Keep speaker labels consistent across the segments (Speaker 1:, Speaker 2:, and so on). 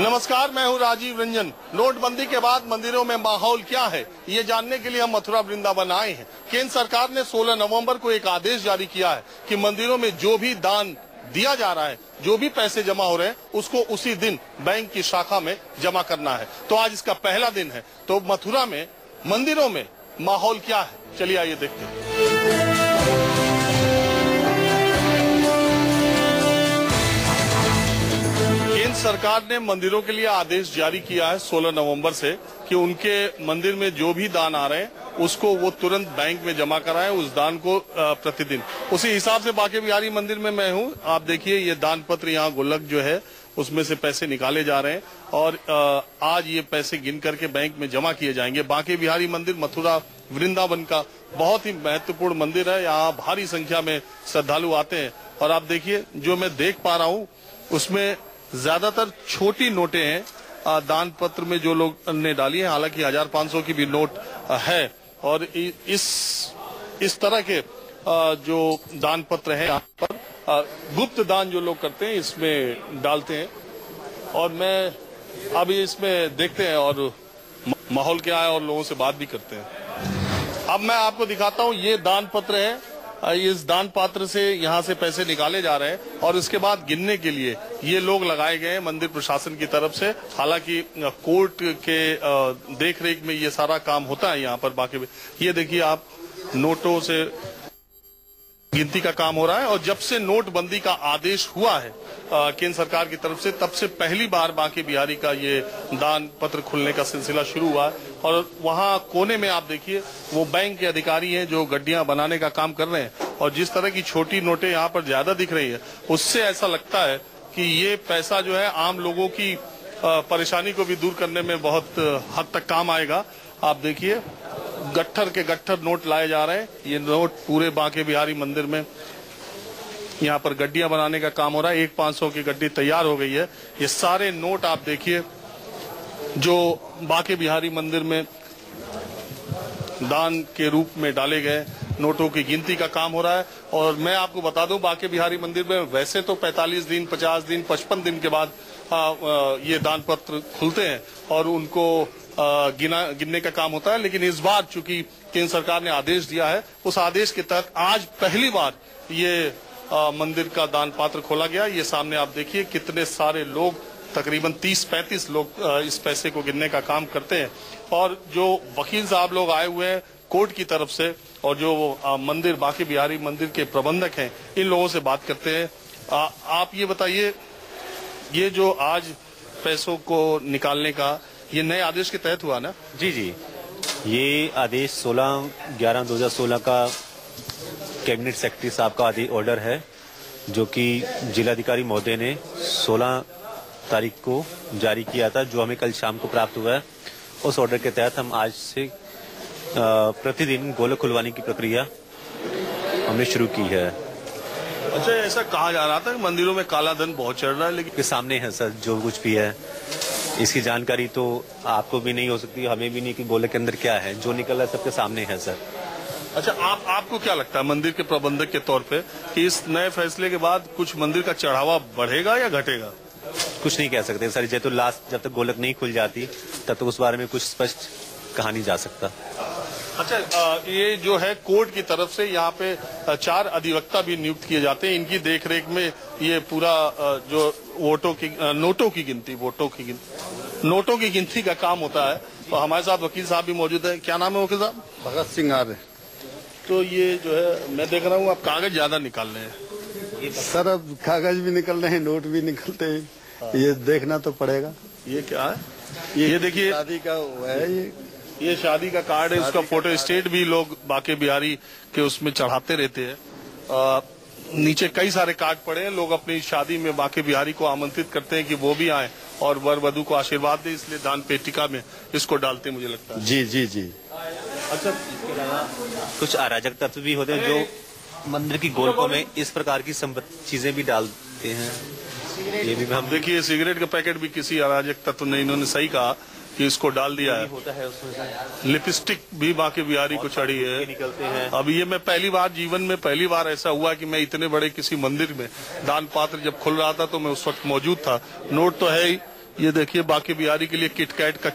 Speaker 1: नमस्कार, मैं हूं राजीव रंजन। नोटबंदी के बाद मंदिरों में माहौल क्या है, ये जानने के लिए हम मथुरा वृंदावन आए हैं। केंद्र सरकार ने 16 नवंबर को एक आदेश जारी किया है कि मंदिरों में जो भी दान दिया जा रहा है, जो भी पैसे जमा हो रहे हैं, उसको उसी दिन बैंक की शाखा में जमा करना है। तो आज इसका पहला दिन है, तो मथुरा में मंदिरों में माहौल क्या है, चलिए आइए देखते हैं। केंद्र सरकार ने मंदिरों के लिए आदेश जारी किया है 16 नवंबर से कि उनके मंदिर में जो भी दान आ रहे हैं उसको वो तुरंत बैंक में जमा कराएं, उस दान को प्रतिदिन। उसी हिसाब से बांके बिहारी मंदिर में मैं हूं। आप देखिए, ये दान पत्र यहाँ गुल्लक जो है उसमें से पैसे निकाले जा रहे हैं और आज ये पैसे गिन करके बैंक में जमा किए जाएंगे। बांके बिहारी मंदिर मथुरा वृंदावन का बहुत ही महत्वपूर्ण मंदिर है। यहाँ भारी संख्या में श्रद्धालु आते हैं और आप देखिए, जो मैं देख पा रहा हूँ उसमें ज्यादातर छोटी नोटें हैं दान पत्र में जो लोग ने डाली है। हालांकि 1500 की भी नोट है और इस तरह के जो दान पत्र हैं यहाँ पर गुप्त दान जो लोग करते हैं इसमें डालते हैं। और मैं अभी इसमें देखते हैं और माहौल क्या है और लोगों से बात भी करते हैं। अब मैं आपको दिखाता हूँ, ये दान पत्र है। इस दान पात्र से यहाँ से पैसे निकाले जा रहे हैं और इसके बाद गिनने के लिए ये लोग लगाए गए हैं मंदिर प्रशासन की तरफ से। हालांकि कोर्ट के देखरेख में ये सारा काम होता है यहाँ पर बाकी। ये देखिए, आप नोटों से गिनती का काम हो रहा है और जब से नोटबंदी का आदेश हुआ है केंद्र सरकार की तरफ से, तब से पहली बार बांके बिहारी का ये दान पत्र खुलने का सिलसिला शुरू हुआ है। और वहाँ कोने में आप देखिए, वो बैंक के अधिकारी हैं जो गड्डियां बनाने का काम कर रहे हैं और जिस तरह की छोटी नोटें यहाँ पर ज्यादा दिख रही है, उससे ऐसा लगता है कि ये पैसा जो है आम लोगों की परेशानी को भी दूर करने में बहुत हद तक काम आएगा। आप देखिए, गट्ठर के गट्ठर नोट लाए जा रहे हैं। ये नोट पूरे बांके बिहारी मंदिर में यहाँ पर गड्डियां बनाने का काम हो रहा है। एक 500 की गड्डी तैयार हो गई है। ये सारे नोट आप देखिए जो बांके बिहारी मंदिर में दान के रूप में डाले गए, नोटों की गिनती का काम हो रहा है। और मैं आपको बता दूं, बांके बिहारी मंदिर में वैसे तो 45 दिन, 50 दिन, 55 दिन के बाद ये दान पत्र खुलते हैं और उनको गिनने का काम होता है। लेकिन इस बार चूंकि केंद्र सरकार ने आदेश दिया है, उस आदेश के तहत आज पहली बार ये मंदिर का दान पात्र खोला गया। ये सामने आप देखिए कितने सारे लोग, तकरीबन 30-35 लोग इस पैसे को गिनने का काम करते हैं। और जो वकील साहब लोग आए हुए हैं कोर्ट की तरफ से और जो मंदिर बांके बिहारी मंदिर के प्रबंधक हैं, इन लोगों से बात करते हैं। आप ये बताइए, ये जो आज पैसों को निकालने का ये नए आदेश के तहत हुआ ना?
Speaker 2: जी जी, ये आदेश 16/11/2016 का कैबिनेट सेक्रेटरी साहब का ऑर्डर है, जो कि जिलाधिकारी महोदय ने 16 तारीख को जारी किया था, जो हमें कल शाम को प्राप्त हुआ है। उस ऑर्डर के तहत हम आज से प्रतिदिन गोलक खुलवाने की प्रक्रिया हमने शुरू की है।
Speaker 1: अच्छा, ऐसा कहा जा रहा था कि मंदिरों में काला धन बहुत चढ़ रहा है, लेकिन
Speaker 2: के सामने है सर, जो कुछ भी है इसकी जानकारी तो आपको भी नहीं हो सकती, हमें भी नहीं कि गोलक के अंदर क्या है। जो निकल रहा है सबके सामने है सर।
Speaker 1: अच्छा, आपको क्या लगता है मंदिर के प्रबंधक के तौर पे कि इस नए फैसले के बाद कुछ मंदिर का चढ़ावा बढ़ेगा या घटेगा?
Speaker 2: कुछ नहीं कह सकते सर, जब तो लास्ट जब तक गोलक नहीं खुल जाती तब तक उस बारे में कुछ स्पष्ट कहा नहीं जा सकता।
Speaker 1: अच्छा, ये जो है कोर्ट की तरफ से यहाँ पे 4 अधिवक्ता भी नियुक्त किए जाते हैं। इनकी देखरेख में ये पूरा जो नोटों की गिनती का काम होता है। तो हमारे साथ वकील साहब भी मौजूद है। क्या नाम है वकील साहब?
Speaker 3: भगत सिंह आर्य।
Speaker 1: तो ये जो है मैं देख रहा हूँ आप कागज ज्यादा निकाल रहे हैं।
Speaker 3: सर, अब कागज भी निकल रहे हैं, नोट भी निकलते हैं, ये देखना तो पड़ेगा।
Speaker 1: ये क्या है? ये देखिए,
Speaker 3: शादी का है,
Speaker 1: ये शादी का कार्ड है, उसका फोटो स्टेट भी लोग बांके बिहारी के उसमें चढ़ाते रहते हैं। नीचे कई सारे कार्ड पड़े हैं। लोग अपनी शादी में बांके बिहारी को आमंत्रित करते हैं कि वो भी आए और वर वधू को आशीर्वाद दे, इसलिए दान पेटिका में इसको डालते मुझे लगता है।
Speaker 3: जी जी जी।
Speaker 2: अच्छा, इसके अलावा कुछ अराजक तत्व भी होते हैं जो मंदिर की गोलकों में इस प्रकार की चीजें भी डालते हैं। ये भी हम
Speaker 1: देखिए, सिगरेट का पैकेट भी किसी अराजक तत्व ने, इन्होंने सही कहा कि इसको डाल दिया है।
Speaker 2: होता है उसमें
Speaker 1: लिपस्टिक भी बांके बिहारी को चढ़ी है।
Speaker 2: निकलते हैं।
Speaker 1: अब ये मैं जीवन में पहली बार ऐसा हुआ कि मैं इतने बड़े किसी मंदिर में दान पात्र जब खुल रहा था तो मैं उस वक्त मौजूद था। नोट तो है ही, ये देखिए बाकी बिहारी के लिए किटकैट का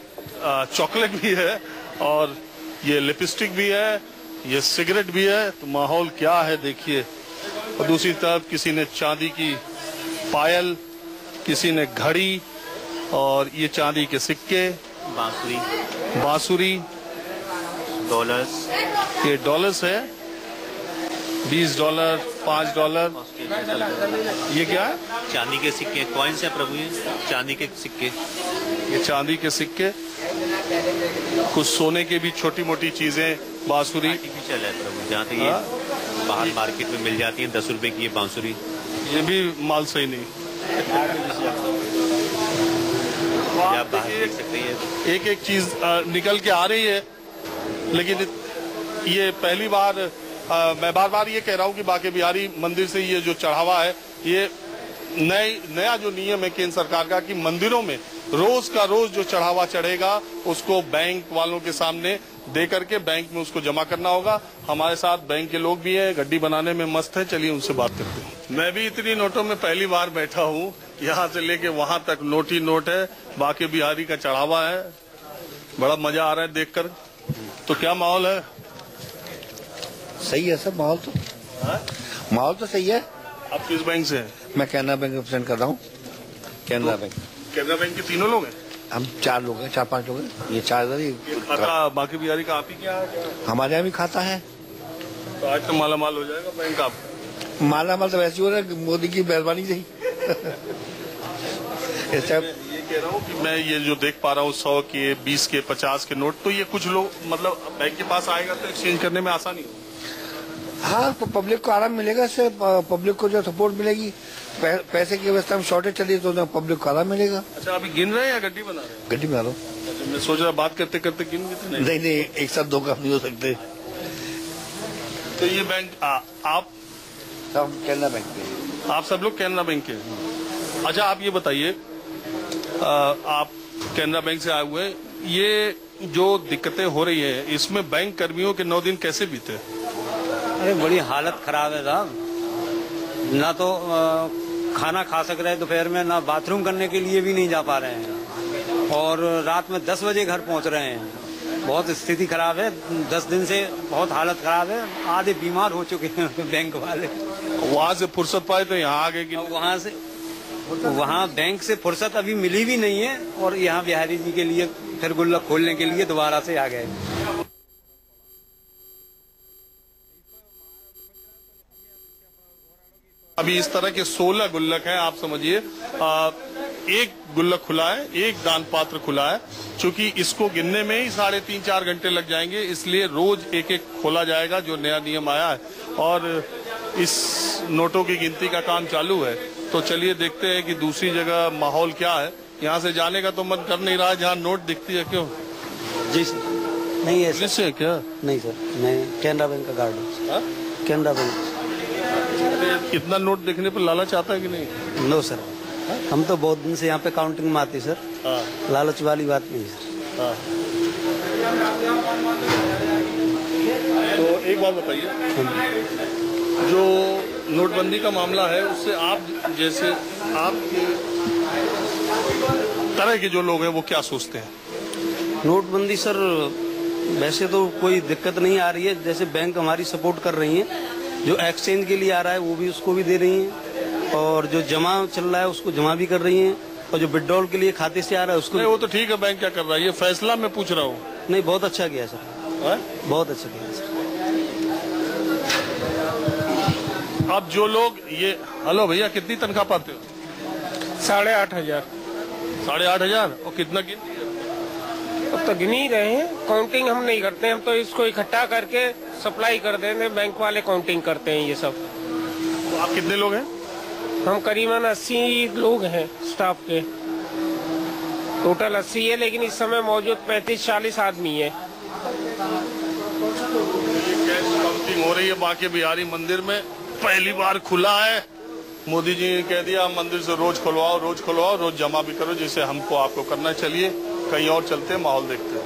Speaker 1: चॉकलेट भी है, और ये लिपस्टिक भी है, ये सिगरेट भी है। तो माहौल क्या है देखिए। और दूसरी तरफ किसी ने चांदी की पायल, किसी ने घड़ी, और ये चांदी के सिक्के, बांसुरी,
Speaker 2: डॉलर्स,
Speaker 1: ये डॉलर्स है, $20, $5। ये क्या है?
Speaker 2: चांदी के सिक्के, कॉइन्स है प्रभु, ये चांदी के सिक्के।
Speaker 1: ये चांदी के सिक्के, कुछ सोने के भी छोटी मोटी चीजें, बांसुरी
Speaker 2: आर्टिफिशियल है प्रभु, जहाँ तक ये बाहर मार्केट में मिल जाती है 10 रुपए की ये बांसुरी।
Speaker 1: ये भी माल सही नहीं।
Speaker 2: आप बाहर देख सकते हैं
Speaker 1: एक एक चीज निकल के आ रही है, लेकिन ये पहली बार मैं बार बार ये कह रहा हूँ कि बांके बिहारी मंदिर से ये जो चढ़ावा है, ये नया जो नियम है केंद्र सरकार का कि मंदिरों में रोज का रोज जो चढ़ावा चढ़ेगा उसको बैंक वालों के सामने दे करके बैंक में उसको जमा करना होगा। हमारे साथ बैंक के लोग भी हैं, गड्डी बनाने में मस्त है, चलिए उनसे बात करते हैं। मैं भी इतनी नोटों में पहली बार बैठा हूँ, यहाँ से लेके वहाँ तक नोट ही नोट है, बांके बिहारी का चढ़ावा है, बड़ा मजा आ रहा है देखकर। तो क्या माहौल है?
Speaker 4: सही है सर, माहौल तो सही है।
Speaker 1: आप किस बैंक से हैं?
Speaker 4: मैं कैनरा बैंक रिप्रेजेंट कर रहा हूँ। कैनरा बैंक,
Speaker 1: कैनरा बैंक के तीनों लोग हैं?
Speaker 4: हम 4 लोग हैं, 4-5 लोग हैं। ये 4
Speaker 1: खाता बांके बिहारी का आप ही क्या है?
Speaker 4: हमारे यहाँ भी खाता है।
Speaker 1: तो आज तो माला माल हो जाएगा बैंक आपका।
Speaker 4: माला माल तो वैसे हो रहा है, मोदी की मेहरबानी से ही।
Speaker 1: ये कह रहा हूँ कि मैं ये जो देख पा रहा हूँ 100 के, 20 के, 50 के नोट, तो ये कुछ लोग मतलब बैंक के पास आएगा तो एक्सचेंज करने में आसानी हो।
Speaker 4: हाँ, तो पब्लिक को आराम मिलेगा, इससे पब्लिक को जो सपोर्ट मिलेगी। पैसे की व्यवस्था में शॉर्टेज चली तो पब्लिक को आराम मिलेगा।
Speaker 1: अच्छा, अभी गिन रहे हैं या गड्डी बना रहे हैं?
Speaker 4: गड्डी बना लो।
Speaker 1: अच्छा, मैं सोच रहा बात करते करते गिन भी
Speaker 4: नहीं, एक साथ 2 काम नहीं हो सकते।
Speaker 1: तो ये बैंक आप
Speaker 4: सब कैनरा बैंक के,
Speaker 1: आप सब लोग कैनरा बैंक के हैं। अच्छा, आप ये बताइए, आप कैनरा बैंक से आए हुए हैं, ये जो दिक्कतें हो रही है इसमें बैंक कर्मियों के 9 दिन कैसे बीते?
Speaker 5: अरे बड़ी हालत खराब है साहब, ना तो खाना खा सक रहे दोपहर में, ना बाथरूम करने के लिए भी नहीं जा पा रहे हैं, और रात में 10 बजे घर पहुंच रहे हैं। बहुत स्थिति खराब है, 10 दिन से बहुत हालत खराब है। आधे बीमार हो चुके हैं बैंक वाले।
Speaker 1: वहाँ से फुर्सत पाए तो यहाँ आ गए कि
Speaker 5: वहाँ बैंक से फुर्सत अभी मिली भी नहीं है, और यहाँ बिहारी जी के लिए फिर गुल्लक खोलने के लिए दोबारा से आ गए।
Speaker 1: अभी इस तरह के 16 गुल्लक हैं, आप समझिए। एक गुल्लक खुला है, एक दान पात्र खुला है। चूंकि इसको गिनने में ही 3.5-4 घंटे लग जाएंगे, इसलिए रोज एक एक खोला जाएगा, जो नया नियम आया है। और इस नोटों की गिनती का काम चालू है। तो चलिए देखते हैं कि दूसरी जगह माहौल क्या है। यहाँ से जाने का तो मन कर नहीं रहा है, जहाँ नोट दिखती है। क्यों?
Speaker 5: जी सर, नहीं है
Speaker 1: पुलिस है क्या?
Speaker 5: नहीं सर, मैं कैनरा बैंक का गार्ड हूँ। कैनरा बैंक।
Speaker 1: इतना नोट देखने पर लालच आता है कि नहीं?
Speaker 5: नो सर, हम तो बहुत दिन से यहाँ पे काउंटिंग में आते सर। लालच वाली बात नहीं सर।
Speaker 1: तो एक बात बताइए, जो नोटबंदी का मामला है उससे आप जैसे आपके तरह के जो लोग हैं वो क्या सोचते हैं?
Speaker 5: नोटबंदी सर, वैसे तो कोई दिक्कत नहीं आ रही है। जैसे बैंक हमारी सपोर्ट कर रही है, जो एक्सचेंज के लिए आ रहा है वो भी उसको भी दे रही हैं, और जो जमा चल रहा है उसको जमा भी कर रही हैं, और जो विड्रॉल के लिए खाते से आ रहा है उसको
Speaker 1: नहीं, वो तो ठीक है, बैंक क्या कर रहा है, ये फैसला मैं पूछ रहा हूँ।
Speaker 5: नहीं, बहुत अच्छा किया सर, बहुत अच्छा किया सर।
Speaker 1: अब जो लोग ये, हेलो भैया, कितनी तनख्वाह पाते हो?
Speaker 6: 8,500।
Speaker 1: 8,500? और कितना गिन?
Speaker 6: अब तो गिन ही रहे हैं, काउंटिंग हम नहीं करते, हम तो इसको इकट्ठा करके सप्लाई कर देते हैं, बैंक वाले काउंटिंग करते हैं ये सब।
Speaker 1: तो आप कितने लोग हैं?
Speaker 6: हम करीबन 80 लोग हैं स्टाफ के, टोटल 80 है, लेकिन इस समय मौजूद 35-40 आदमी है।
Speaker 1: कैश काउंटिंग हो रही है बांके बिहारी मंदिर में, पहली बार खुला है। मोदी जी ने कह दिया मंदिर से रोज खुलवाओ, रोज जमा भी करो, जैसे हमको आपको करना है। चलिए कहीं और चलते हैं, माहौल देखते हैं।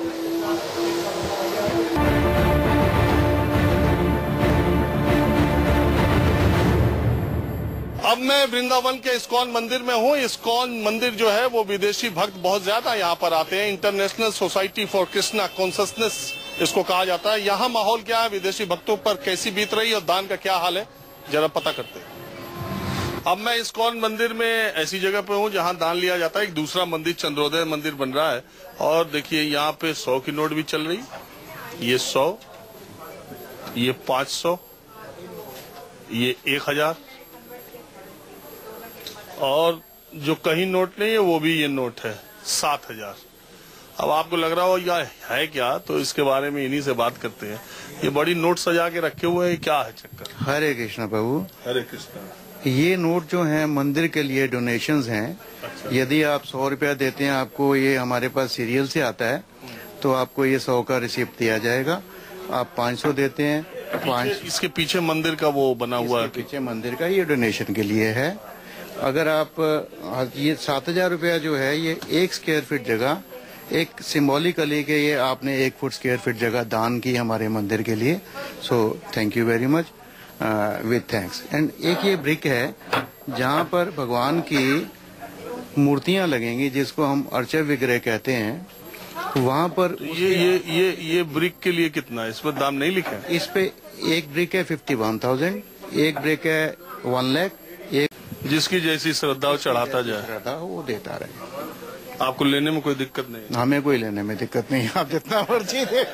Speaker 1: अब मैं वृंदावन के इस्कॉन मंदिर में हूँ। इस्कॉन मंदिर जो है वो विदेशी भक्त बहुत ज्यादा यहाँ पर आते हैं। International society for Krishna consciousness इसको कहा जाता है। यहाँ माहौल क्या है, विदेशी भक्तों पर कैसी बीत रही है और दान का क्या हाल है, जरा पता करते हैं। अब मैं इस्कॉन मंदिर में ऐसी जगह पे हूँ जहाँ दान लिया जाता है। एक दूसरा मंदिर चंद्रोदय मंदिर बन रहा है और देखिए यहाँ पे 100 की नोट भी चल रही। ये 100, ये 500, ये 1000 और जो कहीं नोट नहीं है वो भी ये नोट है 7000। अब आपको लग रहा हो यार है क्या, तो इसके बारे में इन्हीं से बात करते हैं। ये बड़ी नोट सजा के रखे हुए हैं, क्या है चक्कर?
Speaker 7: हरे कृष्णा प्रभु।
Speaker 1: हरे कृष्णा।
Speaker 7: ये नोट जो हैं मंदिर के लिए डोनेशंस हैं।
Speaker 1: अच्छा।
Speaker 7: यदि आप 100 रुपया देते हैं, आपको ये हमारे पास सीरियल से आता है, तो आपको ये 100 का रिसिप्ट दिया जाएगा। आप 500 देते हैं,
Speaker 1: इसके पीछे मंदिर का वो बना हुआ है,
Speaker 7: पीछे मंदिर का, ये डोनेशन के लिए है। अगर आप ये 7000 रुपया जो है ये 1 स्क्वायर फीट जगह, एक सिंबॉलिकली के ये आपने 1 फुट स्क्वायर फीट जगह दान की हमारे मंदिर के लिए। So thank you very much, with thanks. And एक ये ब्रिक है जहाँ पर भगवान की मूर्तियां लगेंगी, जिसको हम अर्चव विग्रह कहते हैं। वहाँ पर
Speaker 1: ये ब्रिक के लिए कितना है, इस पर दाम नहीं लिखा है?
Speaker 7: इस पे एक ब्रिक है 51,000, एक ब्रिक है 1 लाख, एक
Speaker 1: जिसकी जैसी श्रद्धा चढ़ाता जाए,
Speaker 7: श्रद्धा वो देता रहे।
Speaker 1: आपको लेने में कोई दिक्कत नहीं?
Speaker 7: हमें कोई लेने में दिक्कत नहीं, आप जितना मर्जी दे।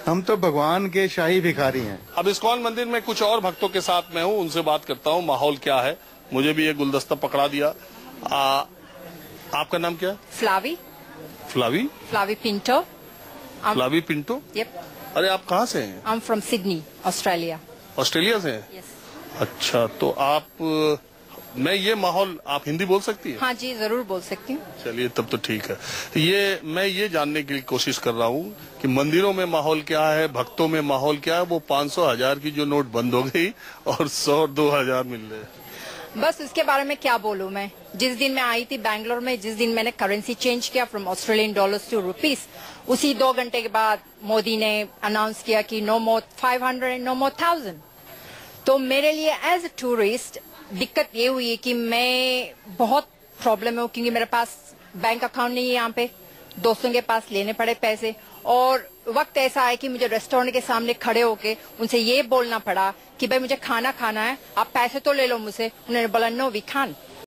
Speaker 7: हम तो भगवान के शाही भिखारी हैं।
Speaker 1: अब इस्कॉन मंदिर में कुछ और भक्तों के साथ मैं हूँ, उनसे बात करता हूँ माहौल क्या है। मुझे भी ये गुलदस्ता पकड़ा दिया। आपका नाम क्या है?
Speaker 8: फ्लावी।
Speaker 1: फ्लावी?
Speaker 8: फ्लावी पिंटो।
Speaker 1: फ्लावी पिंटो?
Speaker 8: यप।
Speaker 1: अरे आप कहाँ से हैं?
Speaker 8: I am from Sydney, Australia.
Speaker 1: Australia से हैं?
Speaker 8: यस।
Speaker 1: अच्छा, तो आप मैं ये माहौल, आप हिंदी बोल सकती है?
Speaker 8: हाँ जी, जरूर बोल सकती हूँ।
Speaker 1: चलिए तब तो ठीक है। मैं ये जानने की कोशिश कर रहा हूँ कि मंदिरों में माहौल क्या है, भक्तों में माहौल क्या है। वो 500 1000 की जो नोट बंद हो गई और 100 2000 मिल रहे हैं।
Speaker 8: बस उसके बारे में क्या बोलूं मैं। जिस दिन मैं आई थी बैंगलोर में, जिस दिन मैंने करेंसी चेंज किया from Australian dollars to rupees, उसी 2 घंटे के बाद मोदी ने अनाउंस किया कि नो मोर 500 एंड नो मोर 1000। तो मेरे लिए एज ए टूरिस्ट दिक्कत ये हुई है कि मैं बहुत प्रॉब्लम है, क्योंकि मेरे पास बैंक अकाउंट नहीं है यहाँ पे। दोस्तों के पास लेने पड़े पैसे, और वक्त ऐसा है कि मुझे रेस्टोरेंट के सामने खड़े होके उनसे ये बोलना पड़ा कि भाई मुझे खाना खाना है, आप पैसे तो ले लो मुझसे। उन्होंने बोला नो वी कांट।